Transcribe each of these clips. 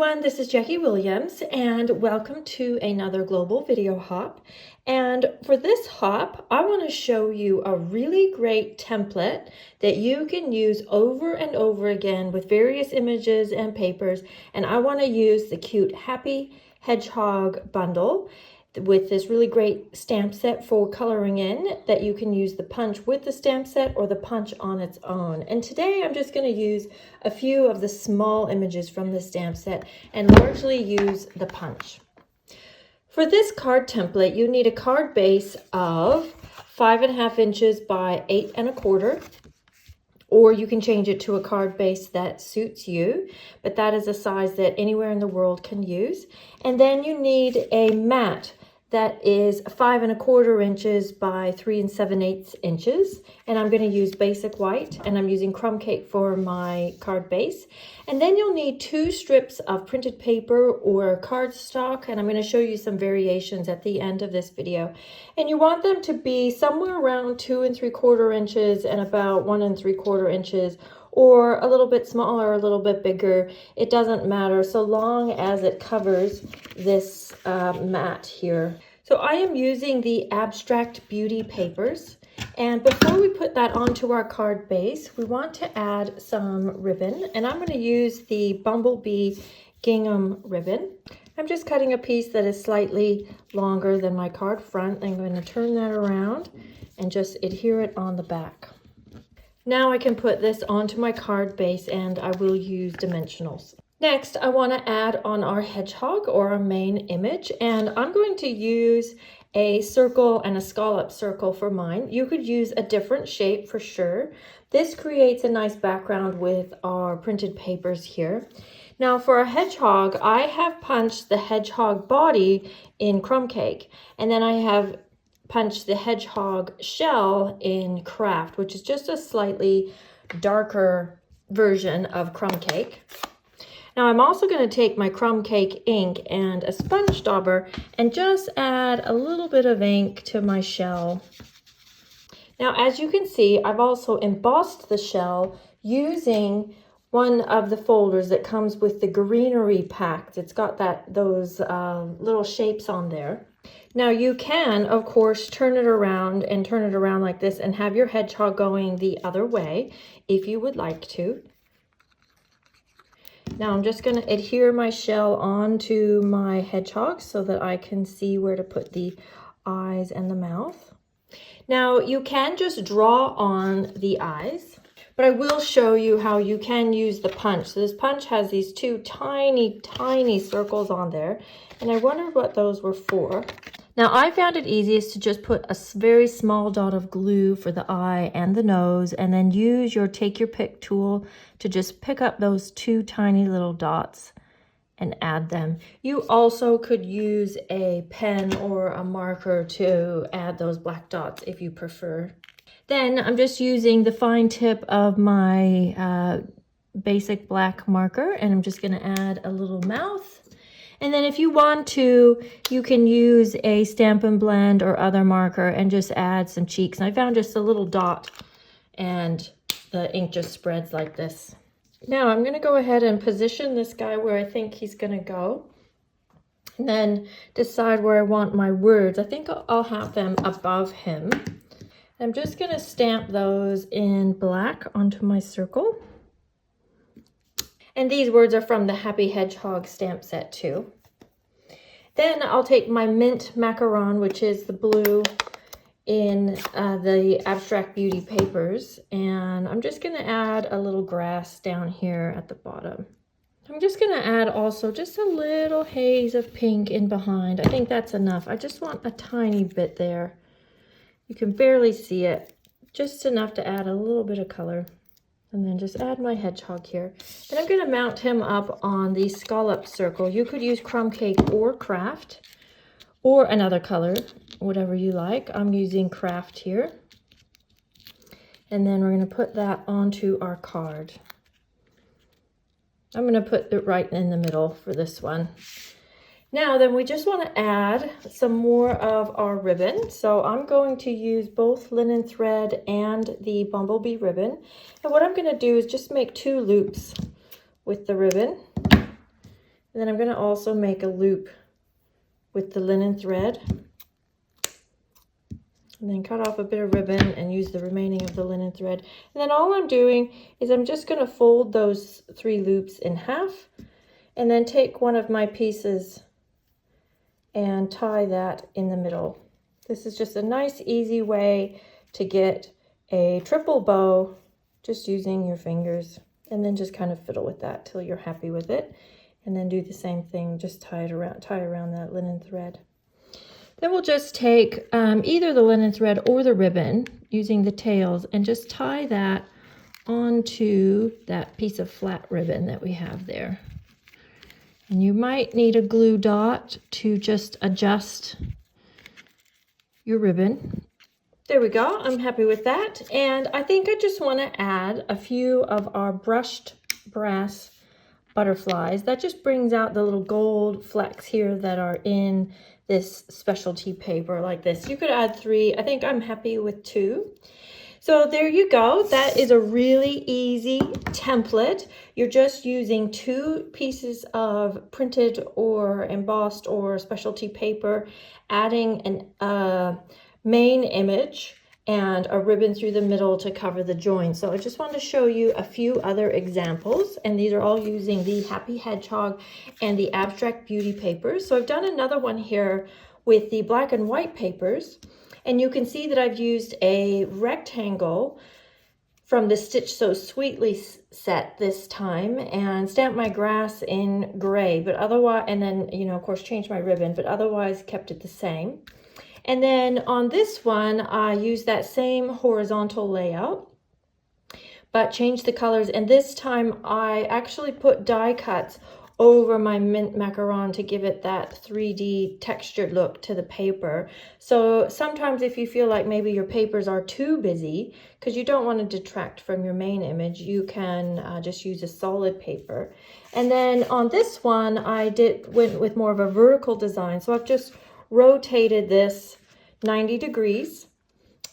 everyone, this is Jackie Williams and welcome to another global video hop. And for this hop, I want to show you a really great template that you can use over and over again with various images and papers. And I want to use the cute Happy Hedgehog bundle with this really great stamp set for coloring in that you can use the punch with the stamp set or the punch on its own. And today I'm just going to use a few of the small images from the stamp set and largely use the punch. For this card template, you need a card base of 5.5 inches by 8 1/4. Or you can change it to a card base that suits you, but that is a size that anywhere in the world can use. And then you need a mat that is 5 1/4 inches by 3 7/8 inches. And I'm going to use basic white, and I'm using crumb cake for my card base. And then you'll need 2 strips of printed paper or cardstock, and I'm going to show you some variations at the end of this video. And you want them to be somewhere around 2 3/4 inches and about 1 3/4 inches, or a little bit smaller, a little bit bigger. It doesn't matter so long as it covers this mat here. So I am using the Abstract Beauty papers. And before we put that onto our card base, we want to add some ribbon. And I'm going to use the Bumblebee gingham ribbon. I'm just cutting a piece that is slightly longer than my card front. I'm going to turn that around and just adhere it on the back. Now I can put this onto my card base, and I will use dimensionals. Next, I want to add on our hedgehog or our main image, and I'm going to use a circle and a scallop circle for mine. You could use a different shape for sure. This creates a nice background with our printed papers here. Now for a hedgehog, I have punched the hedgehog body in crumb cake, and then I have punched the hedgehog shell in craft, which is just a slightly darker version of crumb cake. Now I'm also going to take my crumb cake ink and a sponge dauber and just add a little bit of ink to my shell. Now as you can see, I've also embossed the shell using one of the folders that comes with the greenery pack. It's got those little shapes on there. Now you can, of course, turn it around like this and have your hedgehog going the other way if you would like to. Now I'm just going to adhere my shell onto my hedgehog so that I can see where to put the eyes and the mouth. Now you can just draw on the eyes, but I will show you how you can use the punch. So this punch has these 2 tiny, tiny circles on there, and I wondered what those were for. Now I found it easiest to just put a very small dot of glue for the eye and the nose, and then use your take your pick tool to just pick up those 2 tiny little dots and add them. You also could use a pen or a marker to add those black dots if you prefer. Then I'm just using the fine tip of my basic black marker, and I'm just going to add a little mouth. And then if you want to, you can use a Stampin' Blend or other marker and just add some cheeks. And I found just a little dot, and the ink just spreads like this. Now I'm going to go ahead and position this guy where I think he's going to go. And then decide where I want my words. I think I'll have them above him. I'm just going to stamp those in black onto my circle. And these words are from the Happy Hedgehog stamp set too. Then I'll take my mint macaron, which is the blue in the Abstract Beauty papers, and I'm just going to add a little grass down here at the bottom. I'm just going to add also just a little haze of pink in behind. I think that's enough. I just want a tiny bit there. You can barely see it, just enough to add a little bit of color. And then just add my hedgehog here. Then I'm going to mount him up on the scallop circle. You could use crumb cake or craft or another color, whatever you like. I'm using craft here. And then we're going to put that onto our card. I'm going to put it right in the middle for this one. Now then we just want to add some more of our ribbon. So I'm going to use both linen thread and the Bumblebee ribbon. And what I'm going to do is just make 2 loops with the ribbon. And then I'm going to also make a loop with the linen thread. And then cut off a bit of ribbon and use the remaining of the linen thread. And then all I'm doing is I'm just going to fold those 3 loops in half and then take one of my pieces and tie that in the middle. This is just a nice easy way to get a triple bow just using your fingers, and then just kind of fiddle with that till you're happy with it, and then do the same thing, just tie around that linen thread. Then we'll just take either the linen thread or the ribbon using the tails and just tie that onto that piece of flat ribbon that we have there. And you might need a glue dot to just adjust your ribbon. There we go. I'm happy with that. And I think I just want to add a few of our brushed brass butterflies. That just brings out the little gold flecks here that are in this specialty paper like this. You could add 3. I think I'm happy with 2. So there you go. That is a really easy template. You're just using 2 pieces of printed or embossed or specialty paper, adding a main image and a ribbon through the middle to cover the join. So I just wanted to show you a few other examples, and these are all using the Happy Hedgehog and the Abstract Beauty papers. So I've done another one here with the black and white papers. And you can see that I've used a rectangle from the Stitch So Sweetly set this time and stamped my grass in gray, but otherwise, and then, you know, of course, changed my ribbon, but otherwise kept it the same. And then on this one, I used that same horizontal layout, but changed the colors. And this time I actually put die cuts over my mint macaron to give it that 3D textured look to the paper. So sometimes if you feel like maybe your papers are too busy, because you don't want to detract from your main image, you can just use a solid paper. And then on this one, I went with more of a vertical design. So I've just rotated this 90 degrees.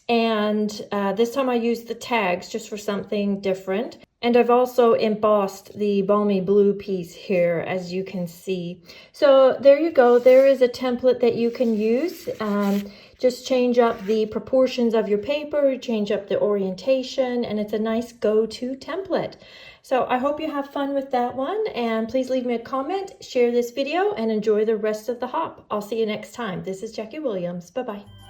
And this time I used the tags just for something different. And I've also embossed the balmy blue piece here, as you can see. So there you go. There is a template that you can use. Just change up the proportions of your paper, change up the orientation, and it's a nice go-to template. So I hope you have fun with that one, and please leave me a comment, share this video, and enjoy the rest of the hop. I'll see you next time. This is Jackie Williams. Bye-bye.